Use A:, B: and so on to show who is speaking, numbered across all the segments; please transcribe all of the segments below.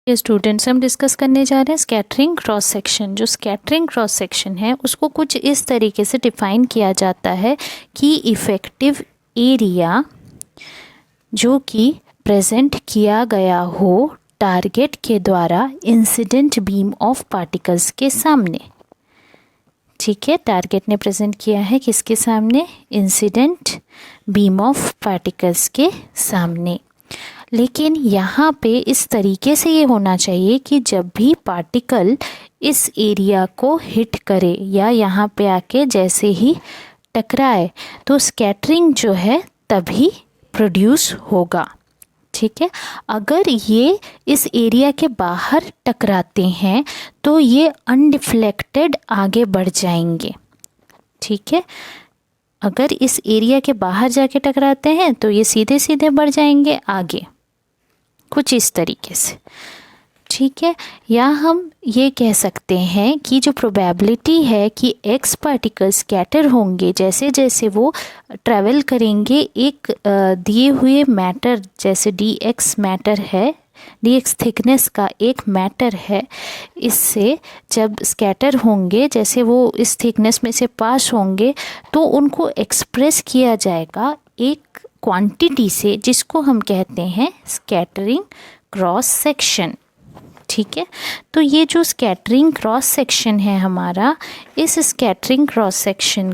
A: ये स्टूडेंट्स हम डिस्कस करने जा रहे हैं स्कैटरिंग क्रॉस सेक्शन। जो स्कैटरिंग क्रॉस सेक्शन है उसको कुछ इस तरीके से डिफाइन किया जाता है कि इफ़ेक्टिव एरिया जो कि प्रेजेंट किया गया हो टारगेट के द्वारा इंसिडेंट बीम ऑफ पार्टिकल्स के सामने। ठीक है, टारगेट ने प्रेजेंट किया है किसके सामने? इंसिडेंट बीम ऑफ पार्टिकल्स के सामने। लेकिन यहाँ पे इस तरीके से ये होना चाहिए कि जब भी पार्टिकल इस एरिया को हिट करे या यहाँ पे आके जैसे ही टकराए तो स्कैटरिंग जो है तभी प्रोड्यूस होगा। ठीक है, अगर ये इस एरिया के बाहर टकराते हैं तो ये अनडिफ्लेक्टेड आगे बढ़ जाएंगे। ठीक है, अगर इस एरिया के बाहर जाके टकराते हैं तो ये सीधे सीधे बढ़ जाएंगे आगे, कुछ इस तरीके से। ठीक है, या हम ये कह सकते हैं कि जो प्रोबेबिलिटी है कि एक्स पार्टिकल स्कैटर होंगे जैसे जैसे वो ट्रैवल करेंगे एक दिए हुए मैटर, जैसे डी एक्स मैटर है, डी एक्स थिकनेस का एक मैटर है, इससे जब स्कैटर होंगे जैसे वो इस थिकनेस में से पास होंगे तो उनको एक्सप्रेस किया जाएगा एक क्वांटिटी से जिसको हम कहते हैं स्कैटरिंग क्रॉस सेक्शन। ठीक है, तो ये जो स्कैटरिंग क्रॉस सेक्शन है हमारा, इस स्कैटरिंग क्रॉस सेक्शन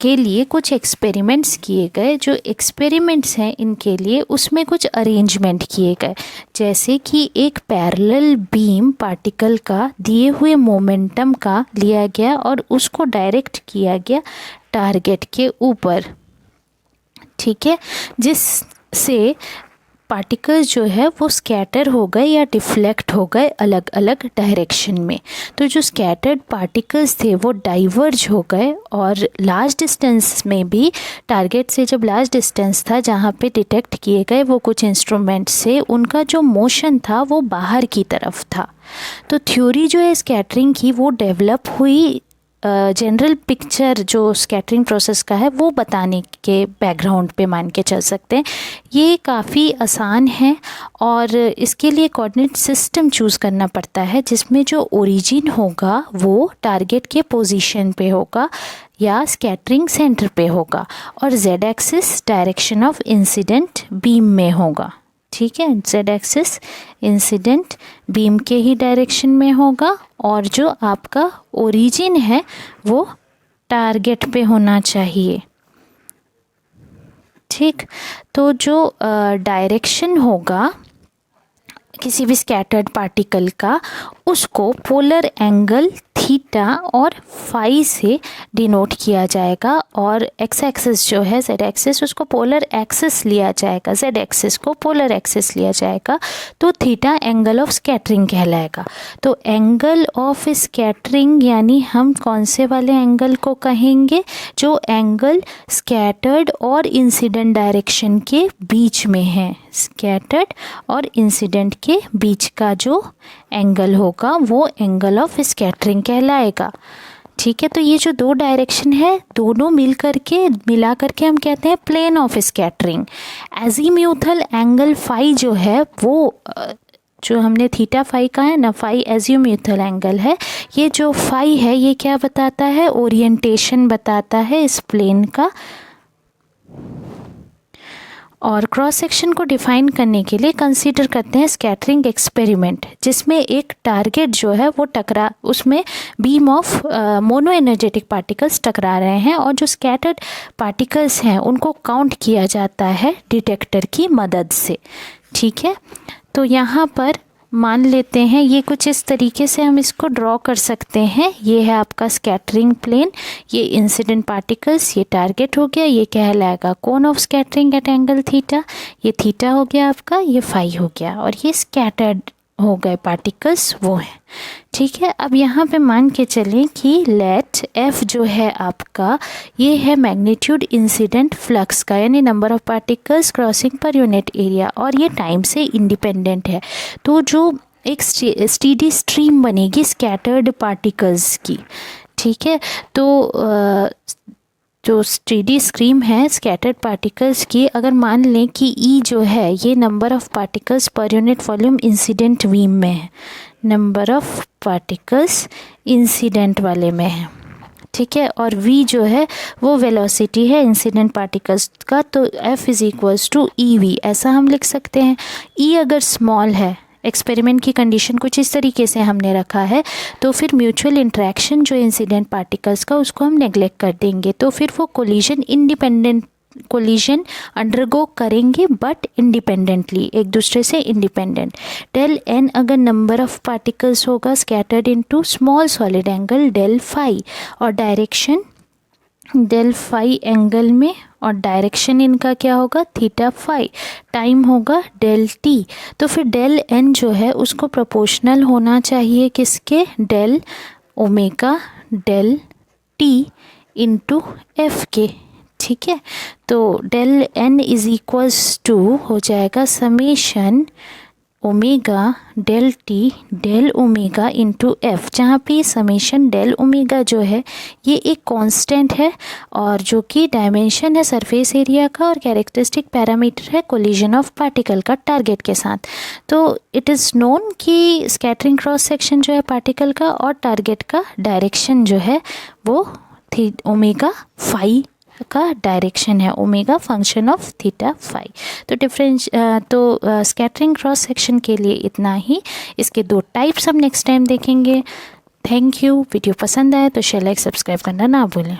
A: के लिए कुछ एक्सपेरिमेंट्स किए गए। जो एक्सपेरिमेंट्स हैं इनके लिए उसमें कुछ अरेंजमेंट किए गए, जैसे कि एक पैरेलल बीम पार्टिकल का दिए हुए मोमेंटम का लिया गया और उसको डायरेक्ट किया गया टारगेट के ऊपर। ठीक है, जिससे पार्टिकल्स जो है वो स्कैटर हो गए या डिफ्लेक्ट हो गए अलग अलग डायरेक्शन में। तो जो स्कैटर्ड पार्टिकल्स थे वो डाइवर्ज हो गए और लार्ज डिस्टेंस में भी, टारगेट से जब लार्ज डिस्टेंस था जहाँ पे डिटेक्ट किए गए वो कुछ इंस्ट्रूमेंट से, उनका जो मोशन था वो बाहर की तरफ था। तो थ्योरी जो है स्कैटरिंग की वो डेवलप हुई जनरल पिक्चर जो स्कैटरिंग प्रोसेस का है वो बताने के बैकग्राउंड पे मान के चल सकते हैं। ये काफ़ी आसान है और इसके लिए कोऑर्डिनेट सिस्टम चूज़ करना पड़ता है जिसमें जो ओरिजिन होगा वो टारगेट के पोजीशन पे होगा या स्कैटरिंग सेंटर पे होगा और Z axis direction of incident beam में होगा। ठीक है, जेड एक्सिस इंसिडेंट बीम के ही डायरेक्शन में होगा और जो आपका ओरिजिन है वो टारगेट पे होना चाहिए। ठीक, तो जो डायरेक्शन होगा किसी भी स्कैटर्ड पार्टिकल का उसको पोलर एंगल थीटा और फाई से डिनोट किया जाएगा और एक्स एक्सिस जो है जेड एक्सिस उसको पोलर एक्सिस लिया जाएगा, जेड एक्सिस को पोलर एक्सिस लिया जाएगा, तो थीटा एंगल ऑफ स्कैटरिंग कहलाएगा। तो एंगल ऑफ स्कैटरिंग यानी हम कौन से वाले एंगल को कहेंगे? जो एंगल स्कैटर्ड और इंसिडेंट डायरेक्शन के बीच में है, स्कैटर्ड और इंसिडेंट के बीच का जो एंगल होगा वो एंगल ऑफ स्कैटरिंग कहलाएगा। ठीक है, तो ये जो दो डायरेक्शन है दोनों मिला करके हम कहते हैं plane of scattering. Azimuthal angle phi जो है वो जो हमने थीटा फाई का है ना, फाई एजीम्यूथल एंगल है, ये जो फाई है ये क्या बताता है? ओरिएंटेशन बताता है इस प्लेन का। और क्रॉस सेक्शन को डिफाइन करने के लिए कंसीडर करते हैं स्कैटरिंग एक्सपेरिमेंट जिसमें एक टारगेट जो है वो उसमें beam of mono energetic particles टकरा रहे हैं और जो स्कैटर्ड पार्टिकल्स हैं उनको काउंट किया जाता है डिटेक्टर की मदद से। ठीक है, तो यहाँ पर मान लेते हैं ये कुछ इस तरीके से हम इसको ड्रॉ कर सकते हैं। ये है आपका स्कैटरिंग प्लेन, ये इंसिडेंट पार्टिकल्स, ये टारगेट हो गया, ये कहलाएगा cone of scattering at angle theta, ये थीटा हो गया आपका, ये फाई हो गया और ये स्कैटर्ड हो गए पार्टिकल्स वो हैं। ठीक है, अब यहाँ पे मान के चलें कि लेट एफ जो है आपका ये है मैग्नीट्यूड इंसिडेंट फ्लक्स का, यानी number of particles crossing per unit area, और ये टाइम से इंडिपेंडेंट है। तो जो एक स्टीडी स्ट्रीम बनेगी स्कैटर्ड पार्टिकल्स की। ठीक है, तो जो 3D स्कीम है स्कैटर्ड पार्टिकल्स की, अगर मान लें कि ई जो है ये number of particles per unit volume incident beam में है, नंबर ऑफ पार्टिकल्स इंसिडेंट वाले में है, ठीक है, और v जो है वो वेलोसिटी है इंसिडेंट पार्टिकल्स का, तो f is equals to EV ऐसा हम लिख सकते हैं। E अगर स्मॉल है, एक्सपेरिमेंट की कंडीशन कुछ इस तरीके से हमने रखा है, तो फिर म्यूचुअल इंटरेक्शन जो इंसिडेंट पार्टिकल्स का उसको हम नेग्लेक्ट कर देंगे, तो फिर वो कोलिजन अंडरगो करेंगे बट इंडिपेंडेंटली, एक दूसरे से इंडिपेंडेंट। डेल एन अगर नंबर ऑफ पार्टिकल्स होगा scattered into small solid angle del phi, और डायरेक्शन डेल फाई एंगल में, और डायरेक्शन इनका क्या होगा थीटा फाई, टाइम होगा डेल टी। तो फिर डेल एन जो है उसको प्रोपोर्शनल होना चाहिए किसके, del omega del T into F के, ठीक है। तो del N is equals to हो जाएगा summation omega del T del omega into F, जहाँ पे समेशन डेल ओमेगा जो है ये एक कांस्टेंट है और जो कि डायमेंशन है सरफेस एरिया का और कैरेक्टरिस्टिक पैरामीटर है कोलिजन ऑफ पार्टिकल का टारगेट के साथ। तो इट इज़ नोन कि स्कैटरिंग क्रॉस सेक्शन जो है पार्टिकल का और टारगेट का डायरेक्शन जो है वो ओमेगा फाई का डायरेक्शन है, omega function of theta phi. तो स्कैटरिंग क्रॉस सेक्शन के लिए इतना ही, इसके 2 टाइप्स हम नेक्स्ट टाइम देखेंगे। Thank you. वीडियो पसंद आए तो शेयर लाइक सब्सक्राइब करना ना भूलें।